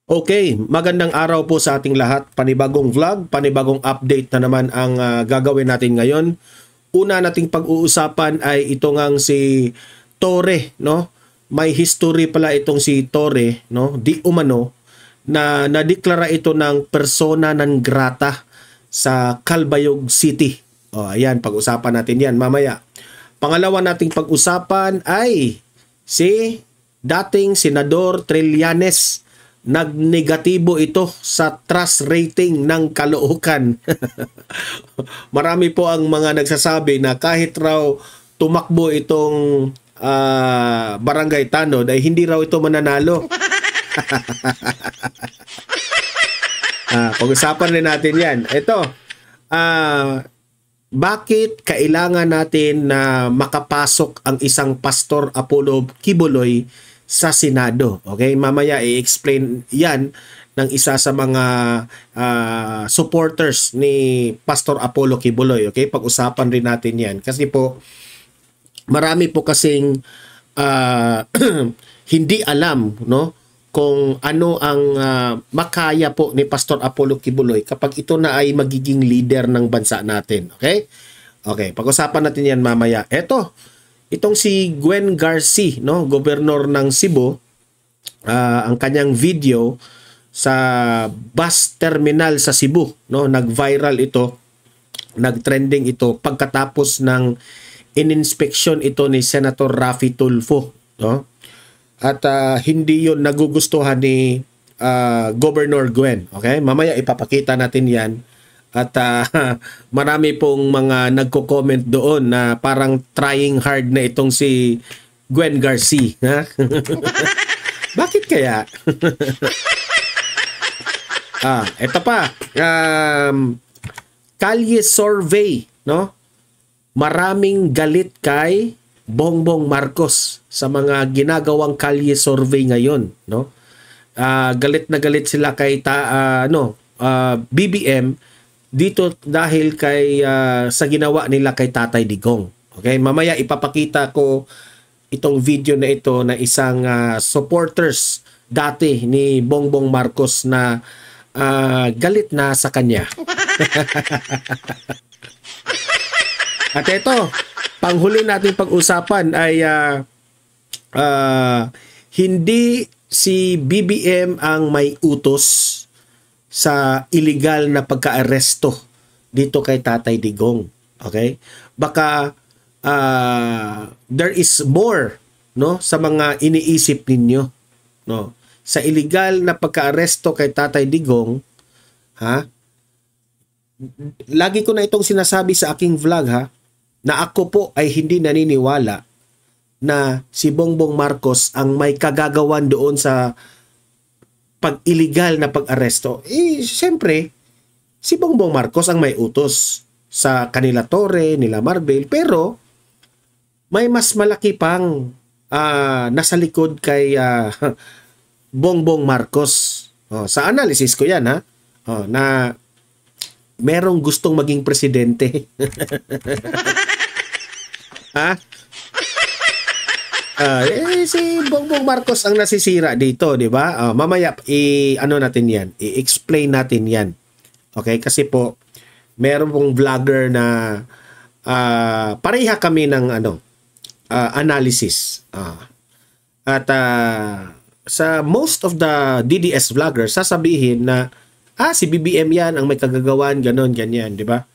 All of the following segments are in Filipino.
Okay, magandang araw po sa ating lahat. Panibagong vlog, panibagong update na naman ang gagawin natin ngayon. Una nating pag-uusapan ay ito ngang si Torre, no? May history pala itong si Torre, no? Di umano na nadeklara ito ng persona non grata sa Calbayog City. Ayan, pag-usapan natin yan mamaya. Pangalawa nating pag-usapan ay si dating Senador Trillanes. Nagnegatibo ito sa trust rating ng Caloocan. Marami po ang mga nagsasabi na kahit raw tumakbo itong Barangay Tanod ay hindi raw ito mananalo. Pag-usapan rin natin yan. Ito, bakit kailangan natin na makapasok ang isang Pastor Apollo Quiboloy sa Senado? Okay, mamaya i-explain yan ng isa sa mga supporters ni Pastor Apollo Quiboloy. Okay, pag-usapan rin natin yan. Kasi po, marami po kasing hindi alam, no, kung ano ang makaya po ni Pastor Apollo Quiboloy kapag ito na ay magiging leader ng bansa natin. Okay? Okay, pag-usapan natin yan mamaya. Itong si Gwen Garcia, no, gobernador ng Cebu, ang kanyang video sa bus terminal sa Cebu, no, nag-viral ito, nag-trending ito pagkatapos ng ininspeksyon ito ni Senator Raffy Tulfo, no? At hindi 'yon nagugustuhan ni Governor Gwen. Okay? Mamaya ipapakita natin 'yan. At marami pong mga nagko-comment doon na parang trying hard na itong si Gwen Garcia. Ha? Bakit kaya? Ito pa. Kalye survey, no? Maraming galit kay Bongbong Marcos sa mga ginagawang kalye survey ngayon, no? Galit na galit sila kay BBM dito dahil kay sa ginawa nila kay Tatay Digong. Okay, mamaya ipapakita ko itong video na ito na isang supporters dati ni Bongbong Marcos na galit na sa kanya. At ito, panghuli natin pag-usapan ay hindi si BBM ang may utos sa illegal na pagka-aresto dito kay Tatay Digong. Okay? Baka there is more, no, sa mga iniisip ninyo, no. Sa illegal na pagka-aresto kay Tatay Digong, ha? Lagi ko na itong sinasabi sa aking vlog, ha, na ako po ay hindi naniniwala na si Bongbong Marcos ang may kagagawan doon sa pag-illegal na pag-aresto. Siyempre, si Bongbong Marcos ang may utos sa kanila Torre, nila Marvel, pero may mas malaki pang nasa likod kay Bongbong Marcos. Sa analysis ko yan, ha? Na merong gustong maging presidente. Ha? Si Bongbong Marcos ang nasisira dito, di ba? Mamaya natin 'yan, i-explain natin 'yan. Okay, kasi po meron pong vlogger na pareha kami ng analysis. At sa most of the DDS vloggers sasabihin na si BBM 'yan ang may kagagawan, ganon ganyan, di ba?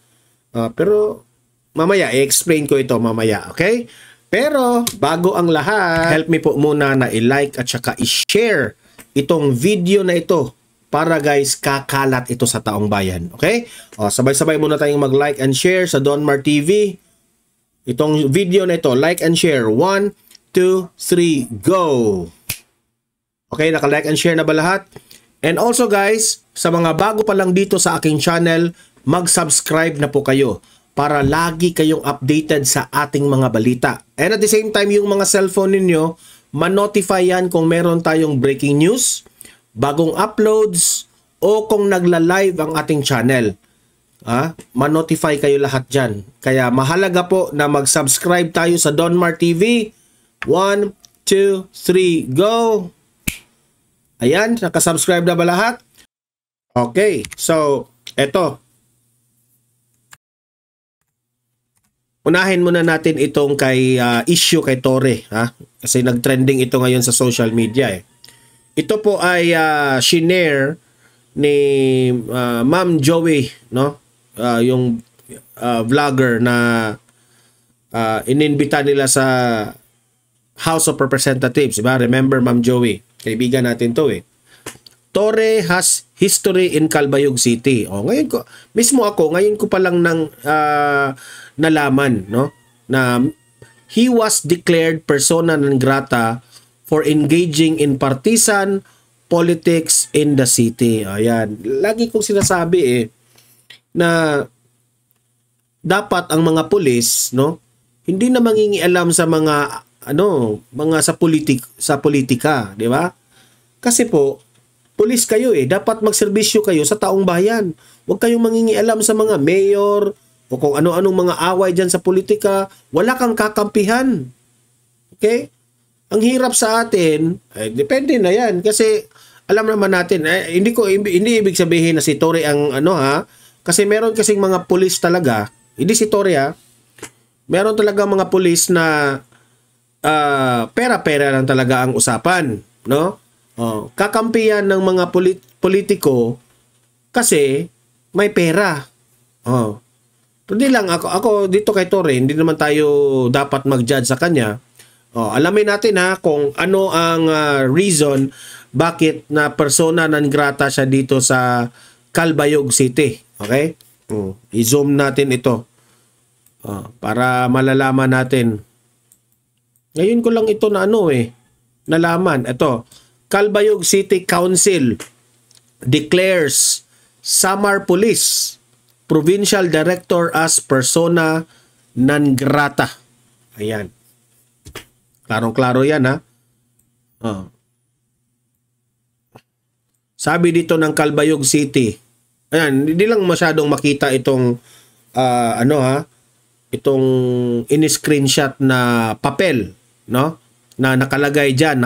Pero mamaya i-explain ko ito mamaya, okay? Pero bago ang lahat, help me po muna na i-like at saka i-share itong video na ito para guys kakalat ito sa taong bayan. Okay? Sabay-sabay muna tayong mag-like and share sa Donmar TV. Itong video na ito, like and share. 1, 2, 3, go! Okay, naka-like and share na ba lahat? And also guys, sa mga bago pa lang dito sa aking channel, mag-subscribe na po kayo para lagi kayong updated sa ating mga balita. And at the same time, yung mga cellphone ninyo, ma-notify yan kung meron tayong breaking news, bagong uploads, o kung nagla-live ang ating channel. Ma-notify kayo lahat dyan. Kaya mahalaga po na mag-subscribe tayo sa Donmar TV. 1, 2, 3, go! Ayan, nakasubscribe na ba lahat? Okay, so eto. Unahin muna natin itong issue kay Torre, ha? Kasi nag-trending ito ngayon sa social media eh. Ito po ay shinare ni Ma'am Joey, no? Yung vlogger na ininbita nila sa House of Representatives, diba? Remember Ma'am Joey? Kaibigan natin to eh. Torre has history in Calbayog City. Ngayon ko ngayon ko pa lang nalaman, no, na he was declared persona non grata for engaging in partisan politics in the city. Ayan, lagi kong sinasabi na dapat ang mga pulis, no, hindi na mangingialam sa mga sa politika, di ba? Kasi po pulis kayo dapat magserbisyo kayo sa taong bayan. Huwag kayong mangingialam sa mga mayor o kung ano-anong mga away dyan sa politika. Wala kang kakampihan. Okay? Ang hirap sa atin, depende na yan. Kasi alam naman natin, hindi ibig sabihin na si Torre ang kasi meron kasing mga pulis talaga, hindi si Torre meron talaga mga pulis na pera-pera lang talaga ang usapan, no? Kakampihan ng mga politiko kasi may pera. Hindi lang ako dito kay Torre, hindi naman tayo dapat mag-judge sa kanya. Alamin natin kung ano ang reason bakit na persona non grata siya dito sa Calbayog City. Okay? I-zoom natin ito. Para malalaman natin. Ngayon ko lang ito nalaman. Ito. Calbayog City Council declares Samar Police Provincial Director as persona non grata. Ayan. Klarong-klaro yan Sabi dito ng Calbayog City. Ayan, hindi lang masyadong makita itong itong in-screenshot na papel, no? Na nakalagay diyan,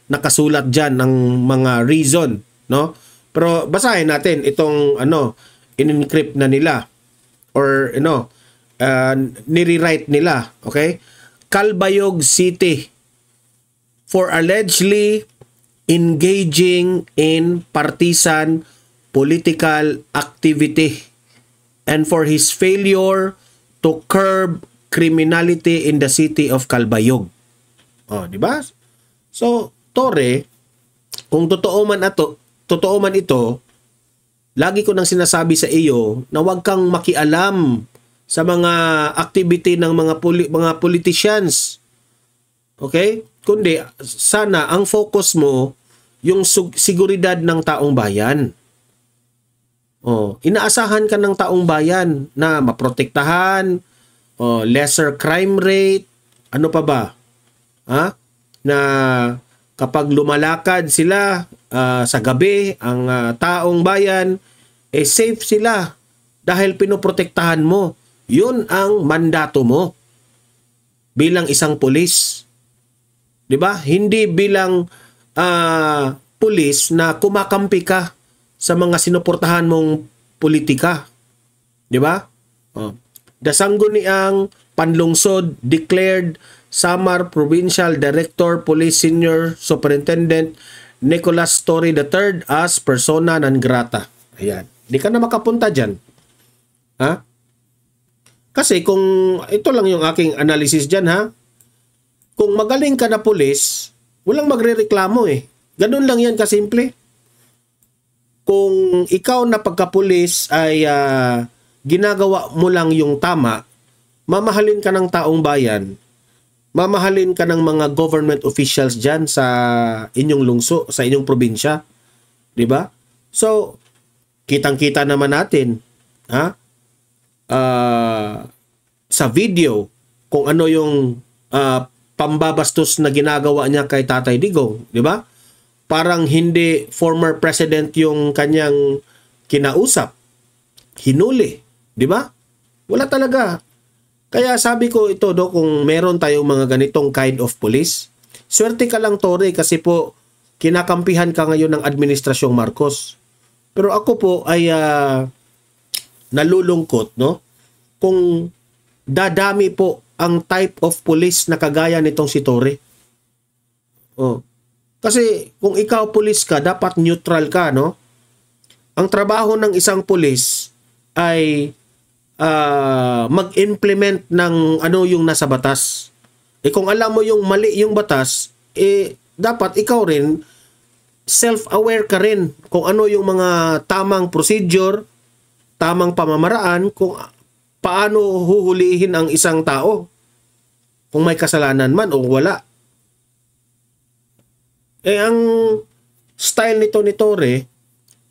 nakasulat diyan ng mga reason, no? Pero basahin natin itong in-encrypt na nila or ni-rewrite nila, okay? Calbayog City for allegedly engaging in partisan political activity and for his failure to curb criminality in the city of Calbayog. Di ba? So, Torre, kung totoo man ito, lagi ko nang sinasabi sa iyo na huwag kang makialam sa mga activity ng mga politicians. Okay? Kundi sana ang focus mo yung seguridad ng taong bayan. Inaasahan ka ng taong bayan na maprotektahan, lesser crime rate, ano pa ba? Na kapag lumalakad sila sa gabi, ang taong bayan, safe sila dahil pinoprotektahan mo. Yun ang mandato mo bilang isang pulis. 'Di ba? Hindi bilang pulis na kumakampi ka sa mga sinuportahan mong politika. 'Di ba? Dasangguniang Panlungsod declared Samar Provincial Director Police Senior Superintendent Nicholas Torre III as persona non grata. Ayan. Di ka na makapunta dyan. Kasi kung ito lang yung aking analysis dyan kung magaling ka na pulis, walang magrereklamo Ganun lang yan kasimple. Kung ikaw na pagkapulis ay ginagawa mo lang yung tama, mamahalin ka ng taong bayan, mamahalin ka ng mga government officials dyan sa inyong lungsod, sa inyong probinsya. Diba? So, kitang-kita naman natin, sa video, kung ano yung pambabastos na ginagawa niya kay Tatay Digong. Diba? Parang hindi former president yung kanyang kinausap. Hinuli. Diba? Wala talaga. Kaya sabi ko ito kung meron tayong mga ganitong kind of police, swerte ka lang Torre kasi po kinakampihan ka ngayon ng administrasyong Marcos. Pero ako po ay nalulungkot, no? Kung dadami po ang type of police na kagaya nitong si Torre. Oh. Kasi kung ikaw police ka, dapat neutral ka, no? Ang trabaho ng isang police ay mag-implement ng ano yung nasa batas. Kung alam mo yung mali yung batas, dapat ikaw rin self-aware ka rin kung ano yung mga tamang procedure, tamang pamamaraan, kung paano huhulihin ang isang tao. Kung may kasalanan man o wala. Ang style nito ni Torre,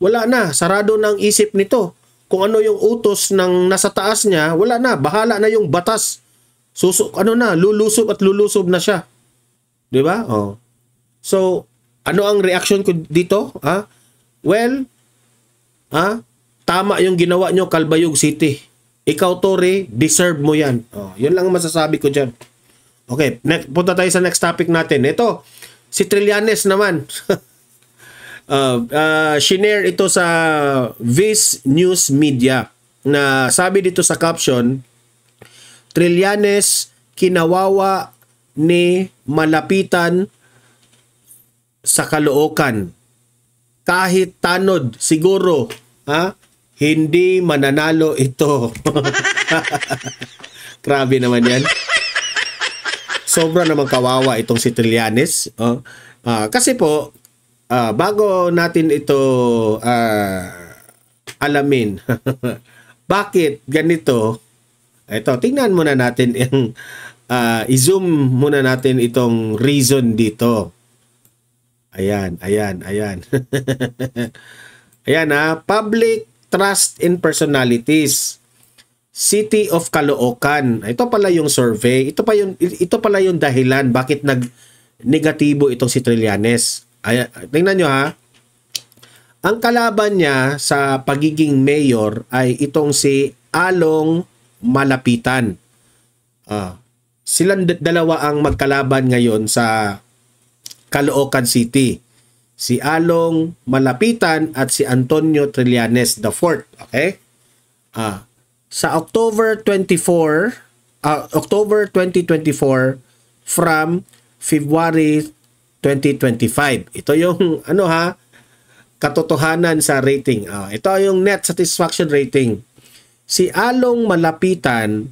wala na, sarado na ang isip nito. Kung ano yung utos ng nasa taas niya, wala na, bahala na yung batas. Lulusob at lulusob na siya. 'Di ba? Oh. So, ano ang reaction ko dito? Well, tama yung ginawa nyo, Calbayog City. Ikaw, Torre, deserve mo yan. Yun lang ang masasabi ko dyan. Okay, punta tayo sa next topic natin. Ito, si Trillanes naman. Shinare ito sa Vice News Media na sabi dito sa caption, Trillanes kinawawa ni malapitan sa Caloocan. Kahit tanod, siguro, hindi mananalo ito. Grabe naman yan. Sobra naman kawawa itong si Trillanes. Kasi po, bago natin ito alamin, bakit ganito, ito, tingnan muna natin yung, i-zoom muna natin itong reason dito. Ayan. Ayan public trust in personalities. City of Caloocan. Ito pala yung survey. Ito pala yung dahilan bakit nag-negatibo itong si Trillanes. Ayan, tingnan nyo ha. Ang kalaban niya sa pagiging mayor ay itong si Along Malapitan. Silang dalawa ang magkalaban ngayon sa Caloocan City. Si Along Malapitan at si Antonio Trillanes IV. Okay? Sa October 2024 from February 2025. Ito yung katotohanan sa rating. Ito yung net satisfaction rating. Si Along Malapitan,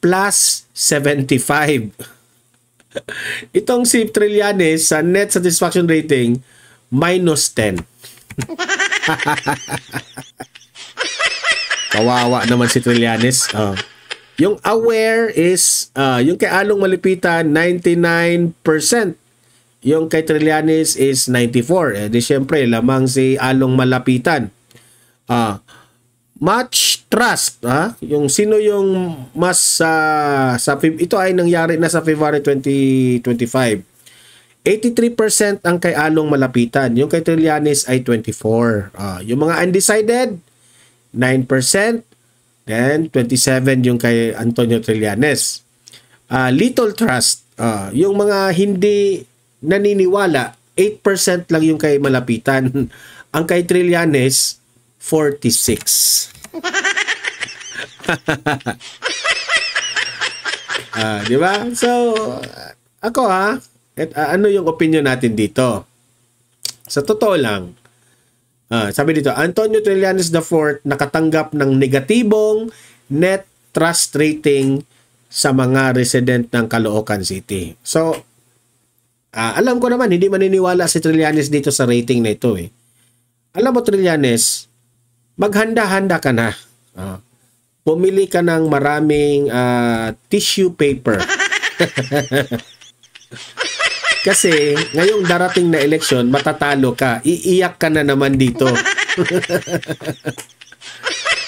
plus 75. Itong si Trillanes sa net satisfaction rating, minus 10. Kawawa naman si Trillanes. Yung aware is, yung kay Along Malapitan, 99%. Yung kay Trillanes is 94%. Di syempre, lamang si Along Malapitan. Much trust, yung sino yung mas ito ay nangyari na sa February 2025. 83% ang kay Along Malapitan, yung kay Trillanes ay 24%. Yung mga undecided 9%, then 27% yung kay Antonio Trillanes. Little trust, yung mga hindi naniniwala, 8% lang yung kay Malapitan. Ang kay Trillanes 46. Di ba? So, ako ano yung opinion natin dito? Sa totoo lang, sabi dito, Antonio Trillanes IV nakatanggap ng negatibong net trust rating sa mga resident ng Caloocan City. So, alam ko naman, hindi maniniwala si Trillanes dito sa rating na ito. Alam mo, Trillanes, maghanda-handa ka na. Pumili ka ng maraming tissue paper. Kasi ngayong darating na eleksyon, matatalo ka. Iiyak ka na naman dito.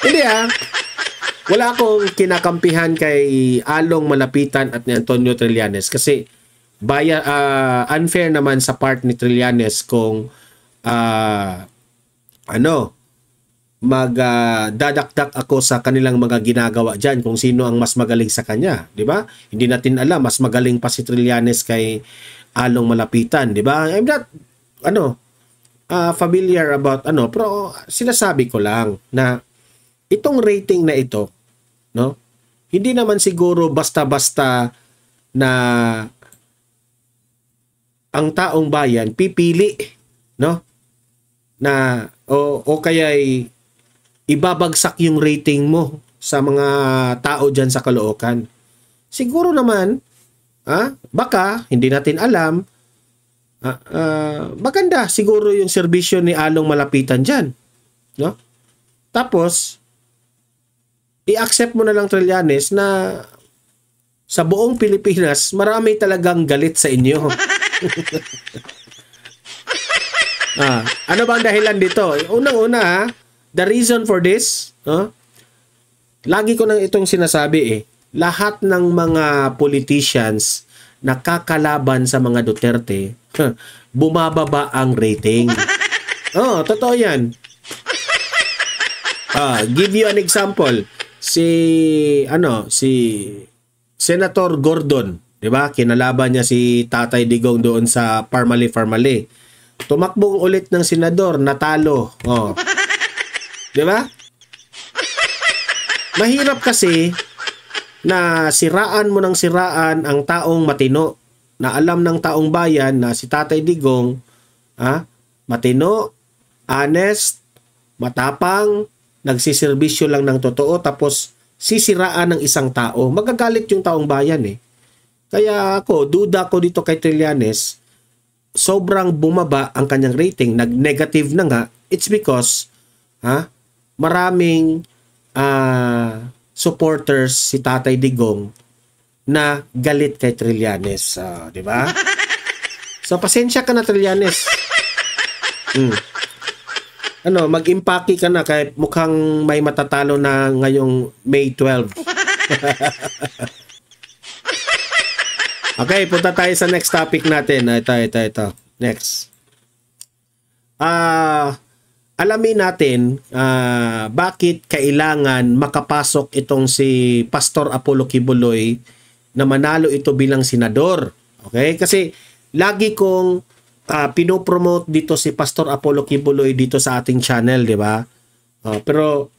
Hindi wala akong kinakampihan kay Along Malapitan at ni Antonio Trillanes kasi unfair naman sa part ni Trillanes kung magdadakdak ako sa kanilang mga ginagawa dyan kung sino ang mas magaling sa kanya, di ba? Hindi natin alam, mas magaling pa si Trillanes kay Along Malapitan, di ba? I'm not familiar about pero sinasabi ko lang na itong rating na ito, no? Hindi naman siguro basta-basta na ang taong bayan pipili, no? Na o kaya'y ibabagsak yung rating mo sa mga tao diyan sa Caloocan. Siguro naman, baka hindi natin alam, maganda siguro yung serbisyo ni Along Malapitan diyan, no? Tapos i-accept mo na lang, Trillanes, na sa buong Pilipinas marami talagang galit sa inyo. Ano bang dahilan dito? Unang-una, the reason for this, lagi ko nang itong sinasabi lahat ng mga politicians na kakalaban sa mga Duterte, bumababa ang rating. Totoo yan. Give you an example. Si Senator Gordon, 'di ba? Kinalaban niya si Tatay Digong doon sa Parmali. Tumakbong ulit ng senador, natalo. 'Di ba? Mahirap kasi na siraan mo ng siraan ang taong matino, na alam ng taong bayan na si Tatay Digong, matino, honest, matapang, nagsiservisyo lang ng totoo, tapos sisiraan ng isang tao. Magagalit yung taong bayan Kaya duda ko dito kay Trillanes, sobrang bumaba ang kanyang rating, nag-negative na nga. It's because maraming supporters si Tatay Digong na galit kay Trillanes, di ba? So pasensya ka na, Trillanes. Mag-impake ka na kahit mukhang may matatalo na ngayong May 12. Okay, punta tayo sa next topic natin. Ito. Next. Alamin natin bakit kailangan makapasok itong si Pastor Apollo Kibuloy na manalo ito bilang senador. Okay? Kasi lagi kong pinopromote dito si Pastor Apollo Kibuloy dito sa ating channel, di ba? Pero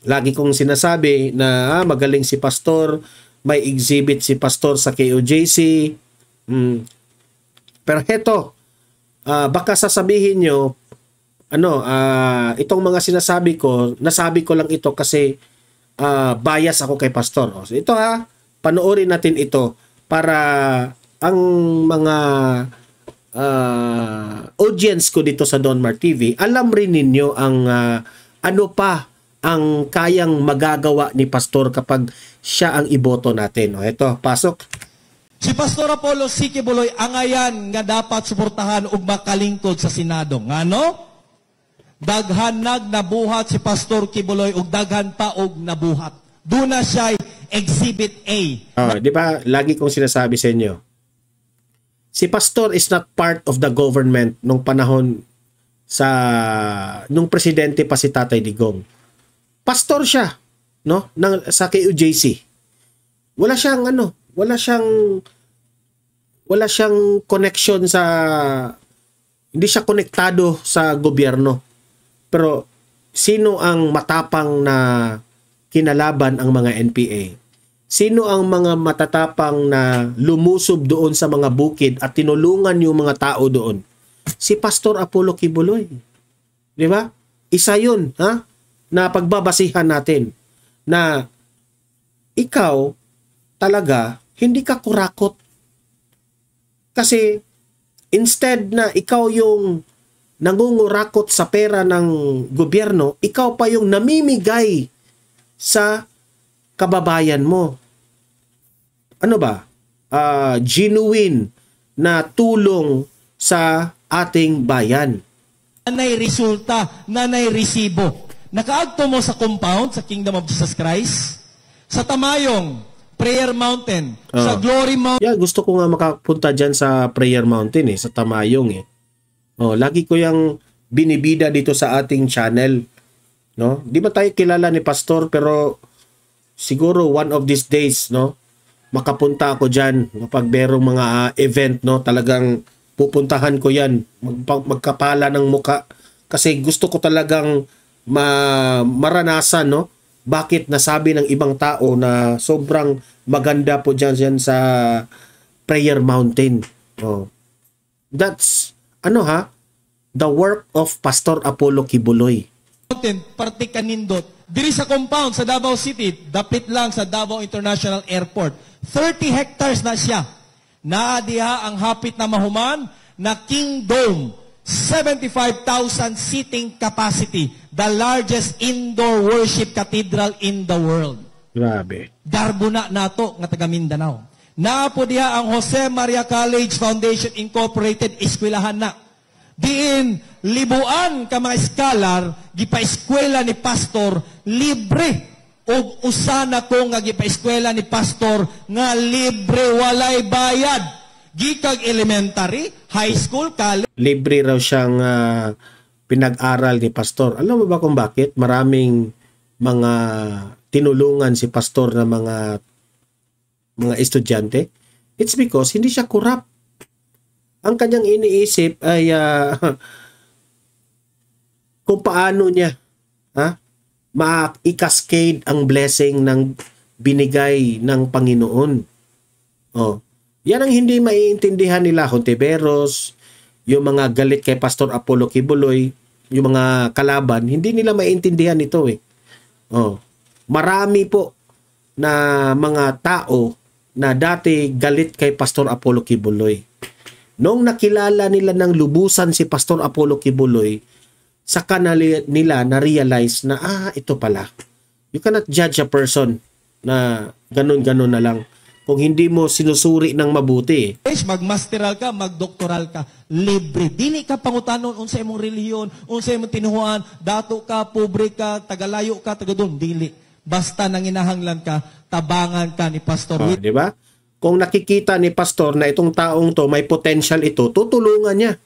lagi kong sinasabi na magaling si Pastor, may exhibit si Pastor sa KOJC. Pero heto, baka sasabihin nyo, itong mga sinasabi ko, nasabi ko lang ito kasi bias ako kay Pastor. So ito panoorin natin ito para ang mga audience ko dito sa Donmar TV, alam rin ninyo ang ano pa ang kayang magagawa ni Pastor kapag siya ang iboto natin. Ito, pasok. Si Pastor Apollo C. Kibuloy angayan nga dapat suportahan ug makalingkod sa Senado. Ngano? Daghan nabuhat si Pastor Kibuloy ug daghan pa og nabuhat. Duna siya Exhibit A. Di ba, lagi kong sinasabi sa inyo, si Pastor is not part of the government nung panahon nung presidente pa si Tatay Digong. Pastor siya, no? Sa KOJC. Wala siyang connection hindi siya konektado sa gobyerno. Pero sino ang matapang na kinalaban ang mga NPA? Sino ang mga matatapang na lumusob doon sa mga bukid at tinulungan yung mga tao doon? Si Pastor Apollo Kibuloy. Di ba? Isa yun, na pagbabasihan natin na ikaw talaga hindi ka kurakot. Kasi instead na ikaw yung nangungurakot sa pera ng gobyerno, ikaw pa yung namimigay sa kababayan mo. Ano ba? Genuine na tulong sa ating bayan. Nanay resulta, nanay resibo. Nakaagto mo sa compound sa Kingdom of Jesus Christ, sa Tamayong, Prayer Mountain, sa Glory Mountain. Yeah, gusto ko nga makapunta dyan sa Prayer Mountain sa Tamayong lagi ko yung binibida dito sa ating channel. No? Di ba tayo kilala ni Pastor, pero siguro one of these days, no, makapunta ako dyan kapag merong mga event, no, talagang pupuntahan ko yan, magkapala ng muka, kasi gusto ko talagang maranasan, no? Bakit nasabi ng ibang tao na sobrang maganda po dyan sa Prayer Mountain. Oh. That's, the work of Pastor Apollo Kibuloy. Parte kanindot. Diri sa compound sa Davao City, dapit lang sa Davao International Airport. 30 hectares na siya. Naadiha ang hapit na mahuman na King Dome. 75,000 seating capacity. The largest indoor worship cathedral in the world. Grabe. Darbo na nato nga taga Mindanao. Naapo diha ang Jose Maria College Foundation Incorporated, eskwelahan na. Diin, libuan ka mga scholar, gipa-eskwela ni pastor, libre. O usana ko nga gipa-eskwela ni pastor, nga libre, walay bayad. Gikag elementary, high school, college. Libre raw siyang pinag-aral ni pastor. Alam mo ba kung bakit? Maraming mga tinulungan si pastor na mga estudyante. It's because hindi siya corrupt. Ang kanyang iniisip ay kung paano niya ma-cascade ang blessing ng binigay ng Panginoon. Oh. Yan ang hindi maiintindihan nila Hontiveros, yung mga galit kay Pastor Apollo Kibuloy, yung mga kalaban, hindi nila maiintindihan ito eh. Oh. Marami po na mga tao na dati galit kay Pastor Apollo Kibuloy. Noong nakilala nila ng lubusan si Pastor Apollo Kibuloy, saka nila na-realize na, ito pala. You cannot judge a person na ganun-ganun na lang kung hindi mo sinusuri ng mabuti. Magmasteral ka, magdoktoral ka, libre. Dili ka pangutanon unsay imong relihiyon, unsay imong tinuhuan, dato ka, pobre ka, tagalayo ka, tagadun, dili. Basta nanginahanglan ka, tabangan ka ni Pastor. Di ba? Kung nakikita ni Pastor na itong taong to may potential ito, tutulungan niya.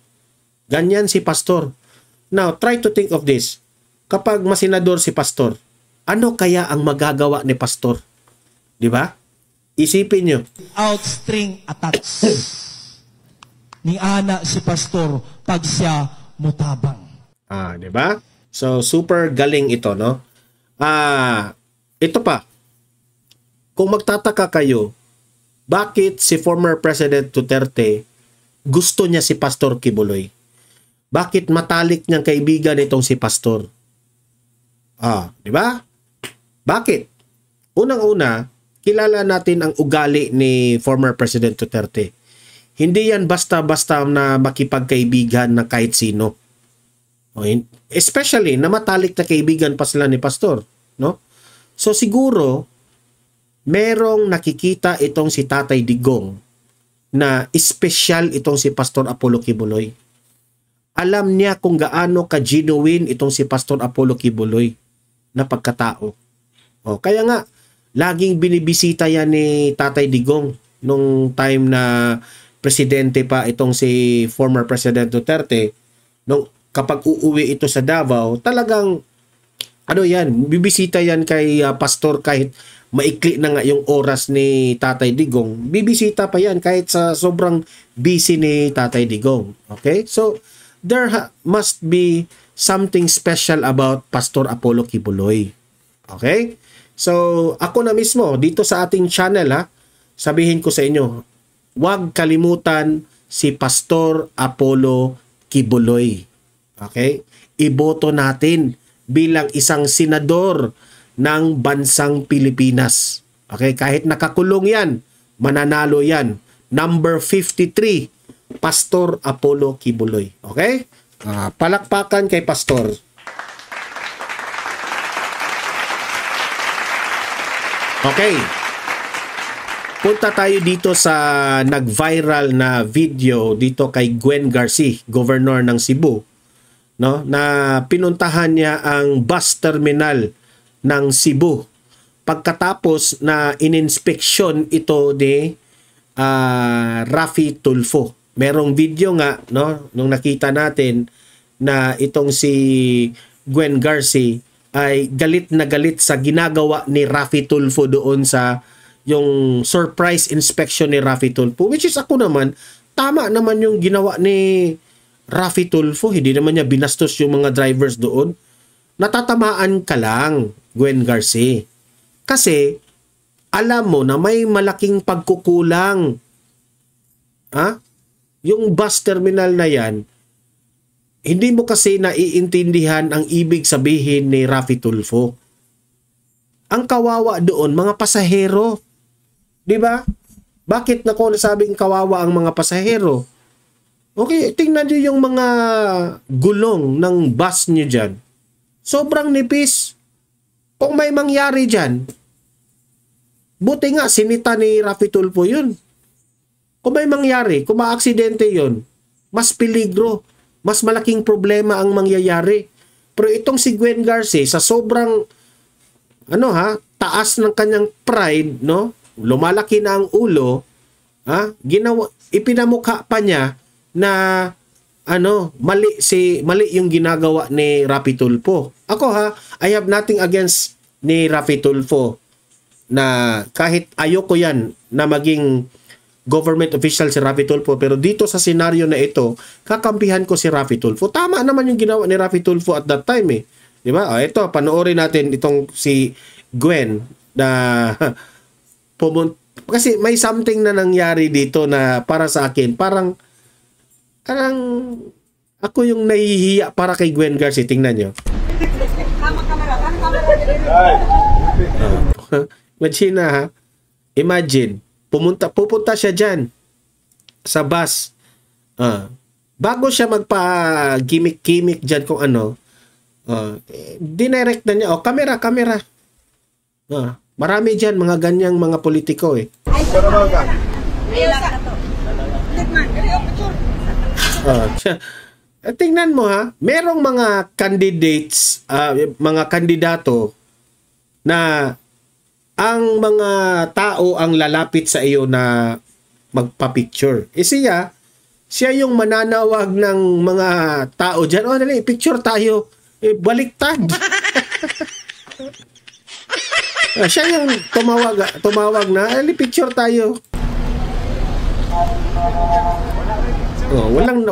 Ganyan si Pastor. Now, try to think of this. Kapag masenador si Pastor, ano kaya ang magagawa ni Pastor? Di ba? Isipin nyo. Outstring attacks. Ni ana si Pastor pag siya mutabang. Di ba? So, super galing ito, no? Ito pa. Kung magtataka kayo, bakit si former President Duterte gusto niya si Pastor Kibuloy? Bakit matalik niyang kaibigan itong si Pastor? Di ba? Bakit? Unang-una, kilala natin ang ugali ni former President Duterte. Hindi yan basta-basta na makipagkaibigan na kahit sino. Especially na matalik na kaibigan pa sila ni Pastor, no? So siguro merong nakikita itong si Tatay Digong na espesyal itong si Pastor Apollo Kibuloy. Alam niya kung gaano ka-genuine itong si Pastor Apollo Kibuloy na pagkatao. Kaya nga, laging binibisita yan ni Tatay Digong nung time na presidente pa itong si former President Duterte. Kapag uuwi ito sa Davao, talagang bibisita yan kay Pastor kahit maikli na nga yung oras ni Tatay Digong, bibisita pa yan kahit sa sobrang busy ni Tatay Digong. Okay? So, there must be something special about Pastor Apollo Kibuloy. Okay? So, ako na mismo, dito sa ating channel, sabihin ko sa inyo, huwag kalimutan si Pastor Apollo Kibuloy. Okay? Iboto natin bilang isang senador ng bansang Pilipinas. Okay, kahit nakakulong yan, mananalo yan. Number 53, Pastor Apollo Kibuloy. Okay? Palakpakan kay Pastor. Okay. Punta tayo dito sa nag-viral na video dito kay Gwen Garcia, Governor ng Cebu, no? Na pinuntahan niya ang bus terminal ng Cebu. Pagkatapos na ininspeksyon ito ni Raffy Tulfo. Merong video nga, no, nung nakita natin na itong si Gwen Garcia ay galit na galit sa ginagawa ni Raffy Tulfo doon sa yung surprise inspection ni Raffy Tulfo, which is ako naman tama naman yung ginawa ni Raffy Tulfo. Hindi naman niya binastos yung mga drivers doon. Natatamaan ka lang, Gwen Garcia. Kasi, alam mo na may malaking pagkukulang. Ha? Yung bus terminal na yan, hindi mo kasi naiintindihan ang ibig sabihin ni Raffy Tulfo. Ang kawawa doon, mga pasahero. Di ba? Bakit na ko nasabing kawawa ang mga pasahero? Okay, tingnan nyo yung mga gulong ng bus nyo dyan. Sobrang nipis. Kung may mangyari dyan, buti nga sinita ni Raffy Tulfo yun. Kung may mangyari, kung maaksidente yun, mas peligro, mas malaking problema ang mangyayari. Pero itong si Gwen Garcia, sa sobrang taas ng kanyang pride, no? Lumalaki na ang ulo, ipinamukha pa niya na mali yung ginagawa ni Raffy Tulfo. Ako I have nothing against ni Raffy Tulfo na kahit ayoko yan na maging government official si Raffy Tulfo, pero dito sa senaryo na ito, kakampihan ko si Raffy Tulfo. Tama naman yung ginawa ni Raffy Tulfo at that time eh. Di ba? Ito, panoorin natin itong si Gwen na kasi may something na nangyari dito na para sa akin, parang ako yung nahihiya para kay Gwen Garcia. Tingnan nyo. Imagine imagine, pupunta siya dyan sa bus. Bago siya magpa-gimmick-gimmick dyan kung ano, dinirect na niya, camera. Marami dyan, mga ganyang mga politiko eh. Tingnan mo merong mga candidates, mga kandidato na ang mga tao ang lalapit sa iyo na magpa-picture. Siya yung mananawag ng mga tao dyan, dali, picture tayo. Baliktad. Siya yung tumawag na, picture tayo.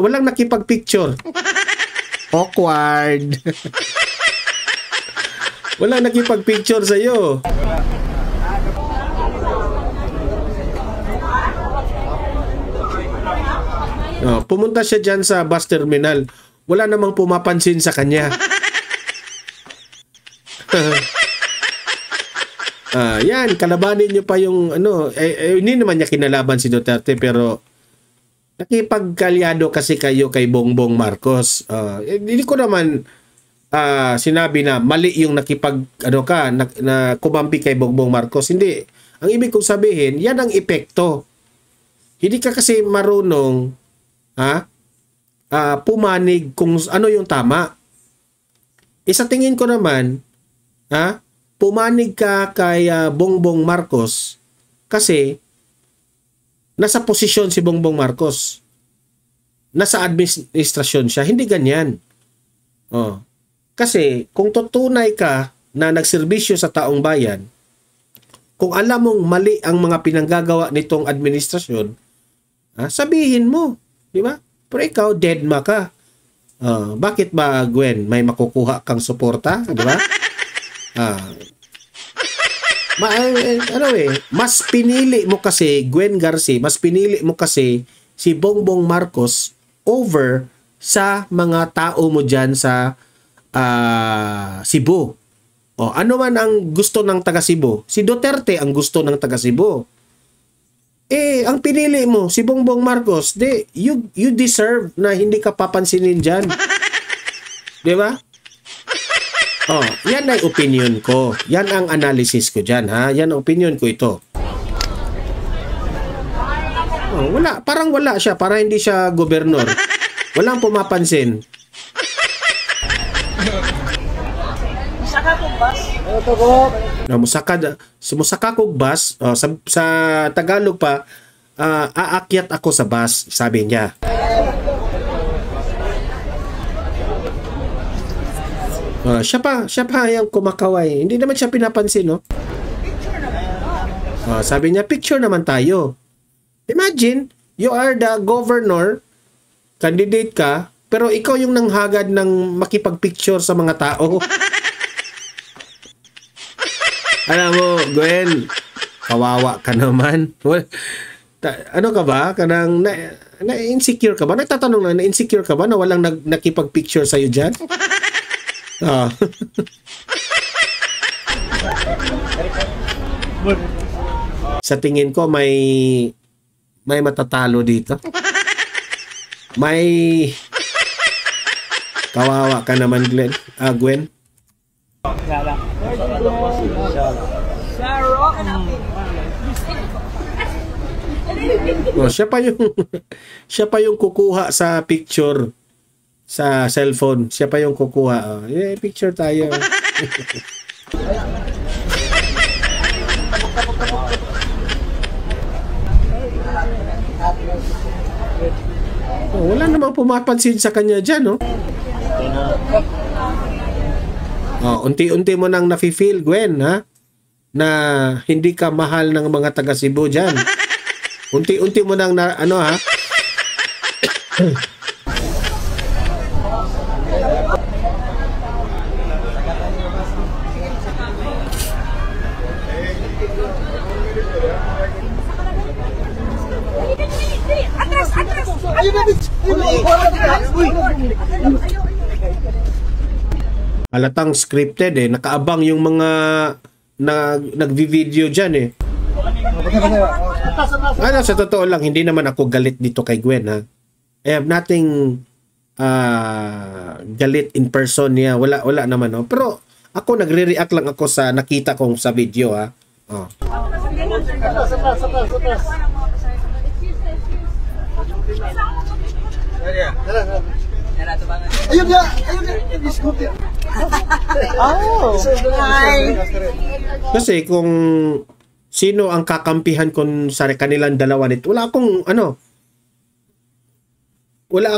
Walang nakipag-picture. Awkward. Walang nakipag-picture sa'yo. Pumunta siya dyan sa bus terminal. Wala namang pumapansin sa kanya. Yan, kalabanin niyo pa yung hindi naman niya kinalaban si Duterte, pero nakipagkalyado kasi kayo kay Bongbong Marcos. Hindi ko naman sinabi na mali yung na kumampi kay Bongbong Marcos. Hindi. Ang ibig kong sabihin, yan ang epekto. Hindi ka kasi marunong pumanig kung ano yung tama. Sa tingin ko naman, pumanig ka kay Bongbong Marcos kasi nasa posisyon si Bongbong Marcos. Nasa administrasyon siya. Hindi ganyan. Kasi kung tutunay ka na nagserbisyo sa taong bayan, kung alam mong mali ang mga pinanggagawa nitong administrasyon, sabihin mo. Di ba? Pero ikaw, deadma ka. Bakit ba, Gwen, may makukuha kang suporta? Di ba? Mas pinili mo kasi, Gwen Garcia, mas pinili mo kasi si Bongbong Marcos over sa mga tao mo dyan sa Cebu. Ano man ang gusto ng taga Cebu? Si Duterte ang gusto ng taga Cebu. Ang pinili mo, si Bongbong Marcos, you deserve na hindi ka papansinin dyan. Di ba? Yan ay opinion ko. Yan ang analysis ko dyan, Yan ang opinion ko ito. Parang wala siya. Para hindi siya gobernur. Walang pumapansin. Musaka kong bus. Musaka kong bus. Sa Tagalog pa, aakyat ako sa bus, sabi niya. Siya pa yung kumakaway. Hindi naman siya pinapansin, no? Picture naman. Sabi niya, picture naman tayo. Imagine, You are the governor, candidate ka, pero ikaw yung nanghagad ng makipagpicture sa mga tao. Alam mo, Gwen, kawawa ka naman. Ano ka ba? Kanang na-insecure ka ba? Nagtatanong lang, na-insecure ka ba na walang nakipag-picture sa'yo dyan? Oh. Sa tingin ko, may matatalo dito. May kawawa ka naman, Gwen. Oh, siya pa yung kukuha sa picture sa cellphone. Siya pa yung kukuha. Oh, picture tayo. Oh, wala namang pumapansin sa kanya dyan, no? Oh, unti-unti mo nang nafe-feel, Gwen, ha? Na hindi ka mahal ng mga taga Cebu dyan. Unti-unti mo nang ano, ha? Halatang scripted eh. Nakaabang yung mga nagvi-video dyan eh. Ano, sa totoo lang, hindi naman ako galit dito kay Gwen, ha? I have nothing galit in person niya. Wala naman, no? Pero ako nagre-react lang ako sa nakita kong sa video, ha? Oh. Ayun nga, scooter. Oh, hi. Kasi kung sino ang kakampihan kung sa kanilang dalawa nito, wala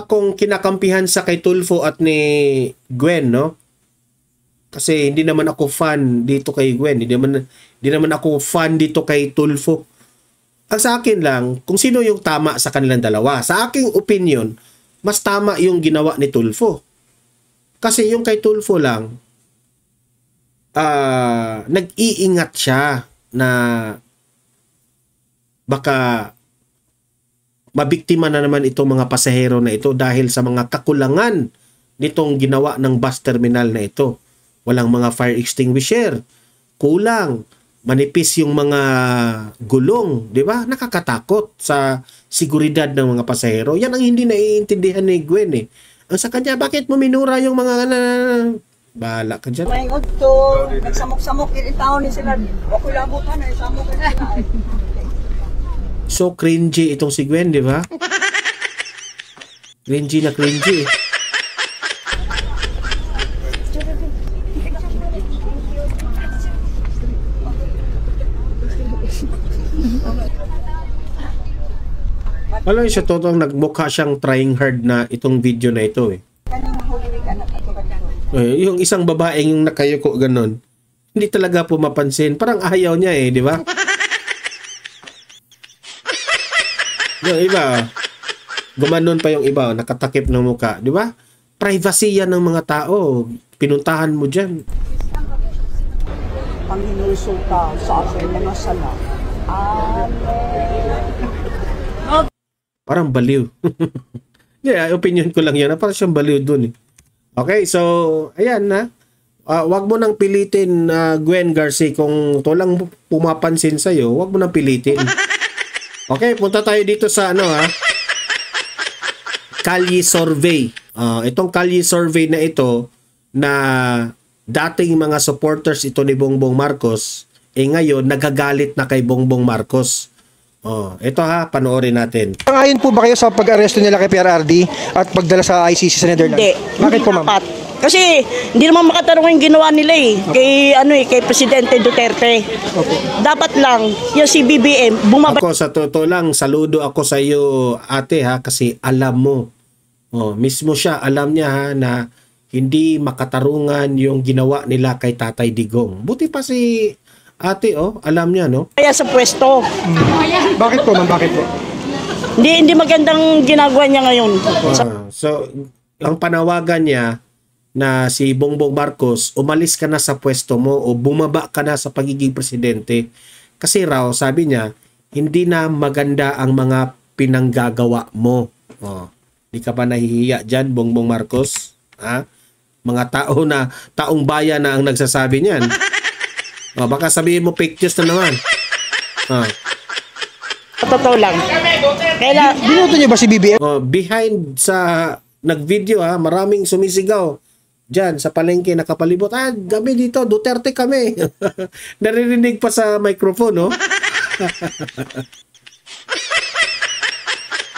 akong kinakampihan sa kay Tulfo at ni Gwen, no? Kasi hindi naman ako fan dito kay Gwen, hindi naman ako fan dito kay Tulfo. Ang sa akin lang, kung sino yung tama sa kanilang dalawa. Sa aking opinion, mas tama yung ginawa ni Tulfo. Kasi yung kay Tulfo lang, nag-iingat siya na baka mabiktima na naman itong mga pasahero na ito dahil sa mga kakulangan nitong ginawa ng bus terminal na ito. Walang mga fire extinguisher, kulang, manipis yung mga gulong, di ba? Nakakatakot sa seguridad ng mga pasahero. Yan ang hindi naiintindihan ni Gwen eh. Ang sa kanya, bakit mo minura yung mga bahala ka dyan. May to, nagsamok-samok yung tao ni sila. Ako labutan na, isamok na sila. So cringy itong si Gwen, di ba? Cringy na cringy eh. Alam niyo, sa totoo, nagmukha siyang trying hard na itong video na ito eh. Yung isang babae yung nakayuko ganon, hindi talaga pumapansin. Parang ayaw niya eh, di ba? Yung iba, gumanon pa yung iba, nakatakip ng muka, di ba? Privacy yan ng mga tao. Pinuntahan mo dyan. Ang hinusulta sa aking mga sala. Parang baliw. Yeah, opinion ko lang yan. Parang siyang baliw dun eh. Okay, so, ayan na. Wag mo nang pilitin, Gwen Garcia, kung to lang pumapansin sa'yo, wag mo nang pilitin. Okay, punta tayo dito sa Kalye Survey. Itong Kalye Survey na ito, na dating mga supporters ito ni Bongbong Marcos, ngayon nagagalit na kay Bongbong Marcos. Ito panoorin natin. Ayon po ba kayo sa pag-aresto nila kay PRRD at pagdala sa ICC sa Netherlands? Hindi. Bakit po, ma'am? Kasi hindi naman makatarungan yung ginawa nila eh. Kay Presidente Duterte. Okay. Dapat lang yung si BBM bumaba. Ako sa totoo lang, saludo ako sa iyo, ate, kasi alam mo. Mismo siya, alam niya na hindi makatarungan yung ginawa nila kay Tatay Digong. Buti pa si ate, alam niya, no? Kaya sa pwesto. Bakit po, ma'am? Bakit po? Hindi magandang ginagawa niya ngayon. So, ang panawagan niya na si Bongbong Marcos, umalis ka na sa pwesto mo o bumaba ka na sa pagiging presidente. Kasi raw, sabi niya, hindi na maganda ang mga pinanggagawa mo. Di ka ba nahihiya dyan, Bongbong Marcos? Ha? Mga taong bayan na ang nagsasabi niyan. Baka sabihin mo fake news na naman. Totoo lang. Kaya Binoto niyo ba si BBM? Behind sa nag-video maraming sumisigaw diyan sa palengke nakapalibot. Kami dito, Duterte kami. Naririnig pa sa microphone, no?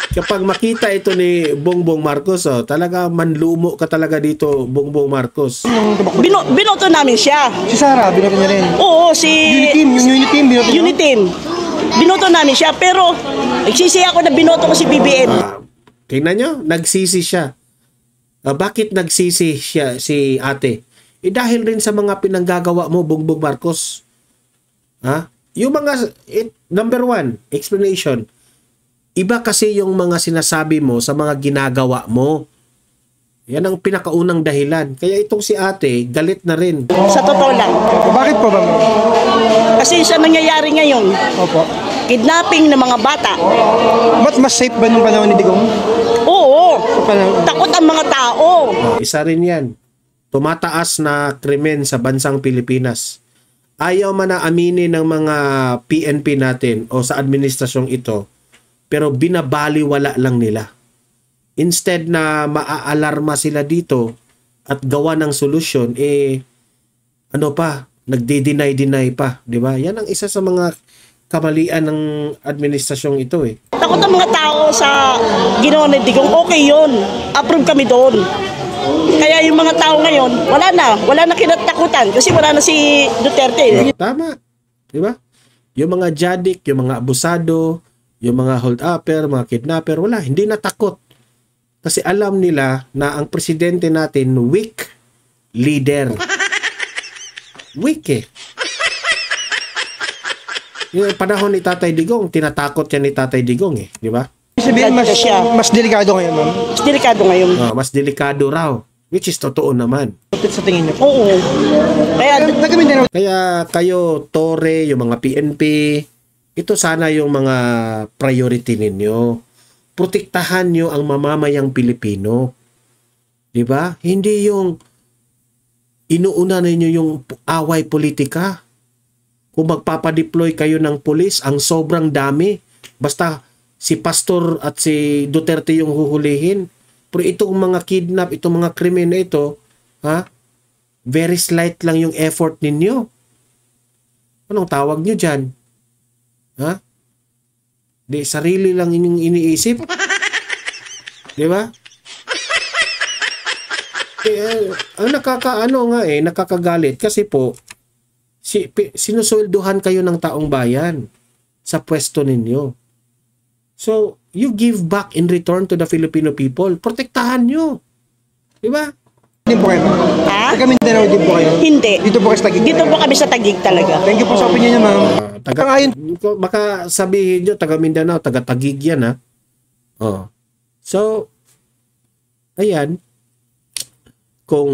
Kapag makita ito ni Bongbong Marcos, talaga manlumo ka talaga dito, Bongbong Marcos. binoto namin siya. Si Sara, binoto niya rin. Oo, si Uniteam, yung Uniteam, binoto niyo? Uniteam. Binoto namin siya, pero nagsisi ako na binoto ko si BBM. Tingnan nyo, nagsisi siya. Bakit nagsisi siya si ate? Dahil rin sa mga pinanggagawa mo, Bongbong Marcos. Yung mga, number one, explanation. Iba kasi yung mga sinasabi mo sa mga ginagawa mo. Yan ang pinakaunang dahilan. Kaya itong si ate, galit na rin. Sa totoo lang. Bakit po ba? Kasi sa nangyayari ngayon, Opo. kidnapping ng mga bata. Ba't mas safe ba nung panahon ni Digong? Oo. Panahon? Takot ang mga tao. Isa rin yan. Tumataas na krimen sa bansang Pilipinas. Ayaw man na aminin ng mga PNP natin o sa administrasyong ito, pero binabaliwala lang nila. Instead na maaalarma sila dito at gawa ng solusyon, nagde-deny pa, di ba? Yan ang isa sa mga kamalian ng administrasyong ito Takot ang mga tao sa ginawa ni Digong. Okay yun. Approve kami doon. Kaya yung mga tao ngayon, wala na kinatakutan kasi wala na si Duterte. Tama. Di ba? Yung mga jadik, yung mga abusado, yung mga hold-upper, mga kidnapper, hindi na takot. Kasi alam nila na ang presidente natin, weak leader. Weak Yung panahon ni Tatay Digong, tinatakot yan ni Tatay Digong di ba? Sabihin, mas delikado ngayon, ma'am. Mas delikado ngayon. Mas delikado raw. Which is totoo naman. Sa tingin niyo? Oo. Kaya kayo, Tore, yung mga PNP, ito sana yung mga priority ninyo. Protektahan nyo ang mamamayang Pilipino. Di ba? Hindi yung inuuna ninyo yung away politika. Kung magpapadeploy kayo ng pulis, ang sobrang dami. Basta si Pastor at si Duterte yung huhulihin. Pero itong mga kidnap, itong mga krimen na ito, very slight lang yung effort ninyo. Anong tawag nyo dyan? Di, sarili lang inyong iniisip. Di ba? Ang nakakagalit kasi po, sinusweldohan kayo ng taong bayan sa pwesto ninyo. So, you give back in return to the Filipino people. Protektahan nyo. Di ba? Hindi po kayo. Taga Mindanao din po kayo? Hindi. Dito po kayo sa Taguig? Dito po kami sa Taguig talaga. Thank you po sa opinion niyo, ma'am. Baka sabihin nyo, taga Mindanao, taga Taguig yan, So, ayan. Kung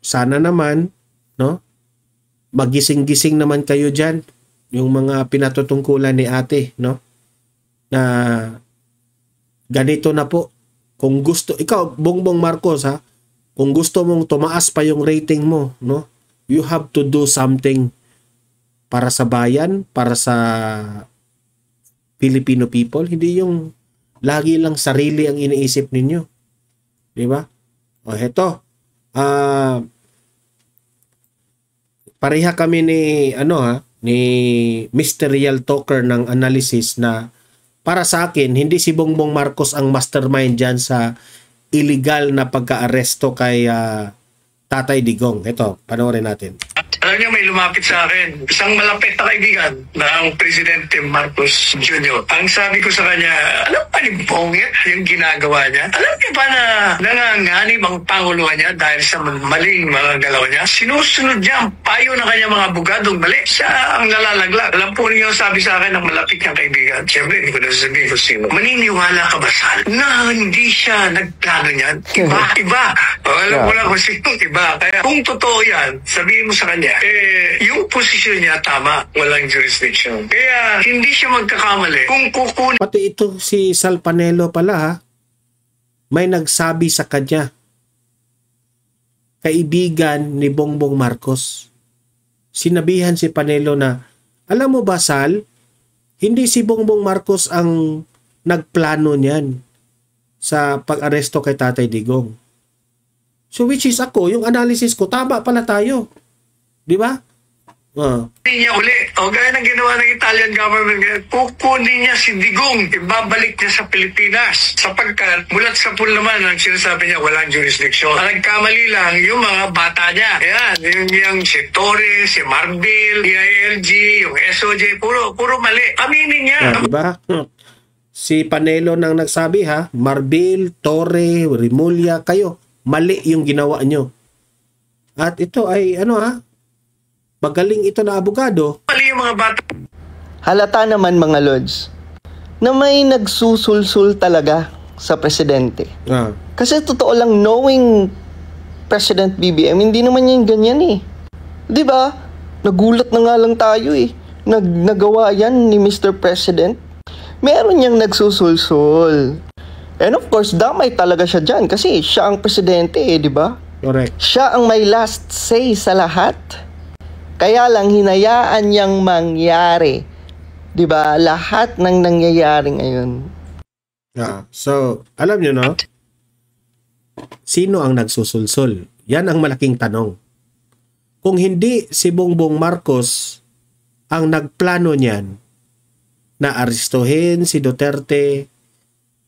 sana naman, magising-gising naman kayo dyan, yung mga pinatutungkulan ni ate, na ganito na po. Kung gusto, ikaw, Bongbong Marcos, kung gusto mong tumaas pa yung rating mo, you have to do something para sa bayan, para sa Filipino people. Hindi yung lagi lang sarili ang iniisip ninyo. Di ba? Heto. Pareha kami ni Mr. Real Talker ng analysis na para sa akin, hindi si Bongbong Marcos ang mastermind dyan sa illegal na pagka-aresto kay Tatay Digong. Ito, panoorin natin. Alam niyo, may lumapit sa akin, isang malapit na kaibigan ng Presidente Marcos Jr. Ang sabi ko sa kanya, alam pa ni Bongit yung ginagawa niya? Alam niyo ba na nanganganib ang panguluhan niya dahil sa maling mga galaw niya? Sinusunod niya ang payo ng kanyang mga abogadong mali. Siya ang nalalaglag. Alam po niyo, sabi sa akin ng malapit niyang kaibigan, siyempre, hindi ko na sasabihin kung sino. Maniniwala ka ba, Sal, na hindi siya nagplano niyan? Iba. Alam mo na kung sino, iba. Kaya kung totoo yan, sabihin mo sa kanya, yung posisyon niya tama, walang jurisdiction. Kaya hindi siya magkakamali. Kung kukunin Pati ito si Sal Panelo pala ha, may nagsabi sa kanya, kaibigan ni Bongbong Marcos. Sinabihan si Panelo na, alam mo ba Sal, hindi si Bongbong Marcos ang nagplano niyan sa pag-aresto kay Tatay Digong. So which is ako, yung analysis ko, tama pala tayo. Di ba? niya uli. O gaya ng ginawa ng Italian government, kukunin niya si Digong, ibabalik niya sa Pilipinas. Sapagkat mulat sa pool naman, ang sinasabi niya, walang jurisdiction. Ang nagkamali lang yung mga bata niya. Yan, yung si Torres, si Marbil, DILG, yung SOJ, puro mali. Aminin niya. Diba? Si Panelo nang nagsabi ha, Marbil, Torre, Rimulya, kayo, mali yung ginawa nyo. At ito ay magaling ito na abogado. Mali yung mga bata. Halata naman mga Lods, na may nagsusulsul talaga sa presidente. Kasi totoo lang, knowing President BBM, hindi naman yan ganyan eh. Di ba? Nagulat na nga lang tayo eh. Nagawa yan ni Mr. President. Meron niyang nagsusulsul. And of course, damay talaga siya dyan kasi siya ang presidente eh, di ba? Correct. Siya ang may last say sa lahat. Kaya lang hinayaan niyang mangyari. 'Di ba? Lahat ng nangyayari ngayon. So, alam niyo no? Sino ang nagsusulsul? Yan ang malaking tanong. Kung hindi si Bongbong Marcos ang nagplano niyan na arestuhin si Duterte,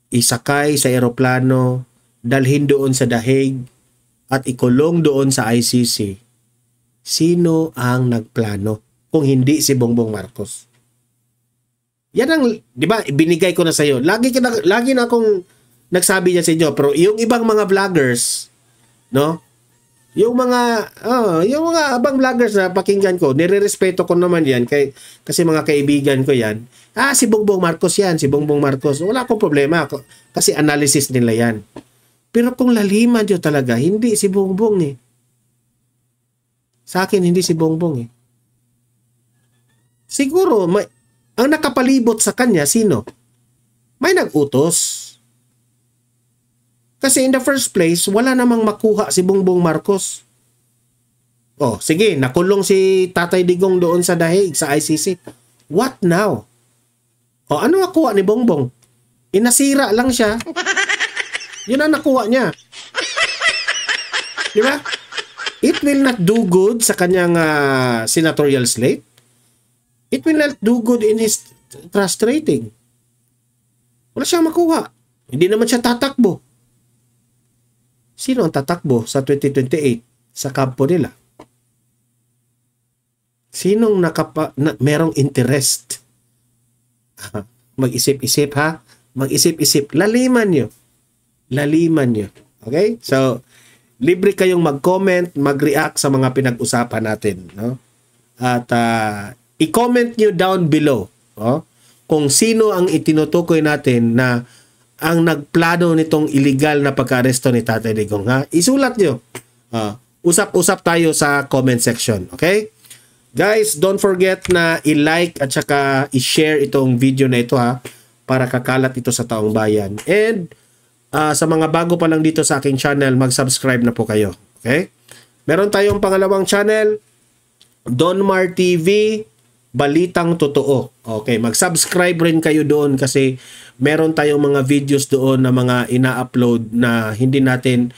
isakay sa eroplano, dalhin doon sa The Hague at ikulong doon sa ICC. Sino ang nagplano kung hindi si Bongbong Marcos? Yan ang, di ba, binigay ko na sa iyo. Lagi na akong nagsabi niya sa inyo, pero yung ibang mga vloggers, no? Yung mga abang vloggers na pakinggan ko, nirerespeto ko naman yan kasi mga kaibigan ko yan. Si Bongbong Marcos yan, si Bongbong Marcos. Wala akong problema kasi analysis nila yan. Pero kung laliman nyo talaga, hindi si Bongbong eh. Sa akin, hindi si Bongbong eh. Siguro, ang nakapalibot sa kanya, sino? May nag-utos. Kasi in the first place, wala namang makuha si Bongbong Marcos. Sige, nakulong si Tatay Digong doon sa The Hague, sa ICC. What now? Ano nakuha ni Bongbong? Inasira lang siya. Yun ang nakuha niya. Di ba? It will not do good sa kanyang senatorial slate. It will not do good in his trust rating. Wala siyang makuha. Hindi naman siya tatakbo. Sino ang tatakbo sa 2028 sa kampo nila? Sinong merong interest? Mag-isip-isip ha? Mag-isip-isip. Laliman nyo. Okay? So, libre kayong mag-comment, mag-react sa mga pinag-usapan natin, no? At i-comment nyo down below, kung sino ang itinutukoy natin na ang nagplano nitong illegal na pagka-aresto ni Tatay Digong, ha? Isulat nyo. Usap-usap tayo sa comment section, okay? Guys, don't forget na i-like at saka i-share itong video na ito, ha? Para kakalat ito sa taong bayan. And sa mga bago pa lang dito sa aking channel, mag-subscribe na po kayo. Okay? Meron tayong pangalawang channel, Donmar TV, Balitang Totoo. Okay, mag-subscribe rin kayo doon kasi meron tayong mga videos doon na mga ina-upload na hindi natin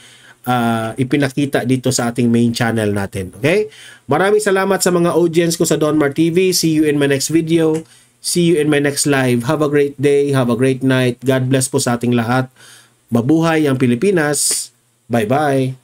ipinakita dito sa ating main channel natin. Okay? Maraming salamat sa mga audience ko sa Donmar TV. See you in my next video. See you in my next live. Have a great day. Have a great night. God bless po sa ating lahat. Mabuhay ang Pilipinas. Bye-bye.